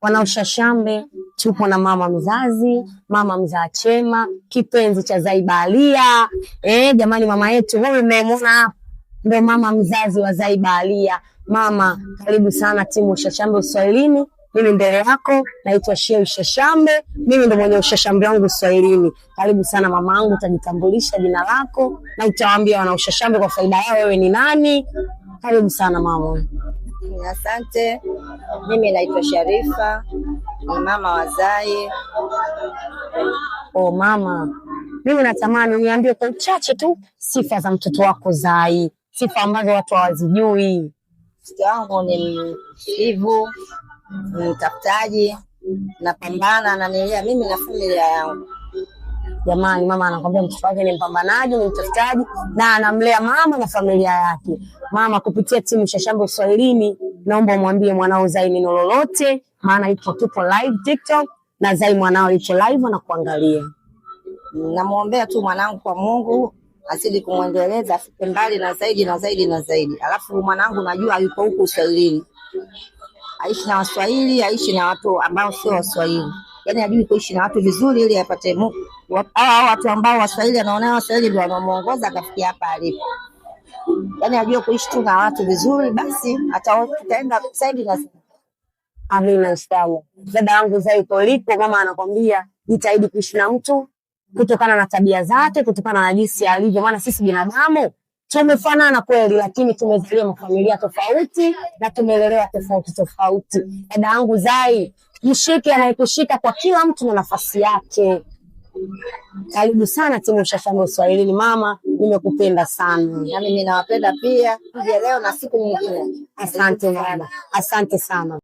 Wana Ushashambe tupo na mama mzazi, mama mzaa chema, kipenzi cha Zaibalia. Jamani, mama yetu huyu mmemwona hapa ndio mama mzazi wa Zaibalia. Mama, karibu sana timu Ushashambe Uswahilini. Mimi mbele yako naitwa Shei Ushashambe. Mimi ndo mwenye Ushashambe wangu Uswahilini. Karibu sana mamangu, utajitambulisha jina lako na utawaambia wana Ushashambe kwa faida yao wewe ni nani. Karibu sana mama. Asante. Mimi naitwa Sharifa, ni mama wa Zai. Mama, mimi natamani uniambie kwa uchache tu sifa za mtoto wako Zai, sifa ambazo watu hawazijui. Mtoto wangu ni msikivu, ni mtafutaji, napambana na nilea mimi na familia yangu. Jamani, mama anakuambia mtoto wake ni mpambanaji, ni mtafutaji na anamlea mama na familia yake. Mama, kupitia timu Ushashambe Uswahilini, naomba umwambie mwanao Zai neno lolote, maana tupo live TikTok na Zai mwanao yuko live na kuangalia. Namuombea tu mwanangu kwa Mungu, asidi kumuendeleza afike mbali na zaidi na zaidi na zaidi. Alafu mwanangu najua yuko huko Uswahilini. Aishi na Waswahili, aishi na watu ambao sio Waswahili. Yaani ajui kuishi na watu vizuri ili apate Mungu. Hao watu ambao Waswahili anaona Waswahili ndio wanamuongoza akafikia hapa alipo. Yaani ajue kuishi tu na watu vizuri, basi ataenda zaidi na zaidi. Amina sawa. Dada yangu Zai Koliko, mama anakwambia jitahidi kuishi na mtu kutokana na tabia zake, kutokana na jinsi alivyo, maana sisi binadamu tumefanana kweli, lakini tumezaliwa na familia tofauti na tumelelewa tofauti. Dada yangu Zai, mshike anayekushika kwa kila mtu na nafasi yake. Karibu sana timu Ushashambe Uswahilini mama, nimekupenda sana. Na mimi nawapenda pia. Leo na siku nyingine. Asante mama. Asante sana.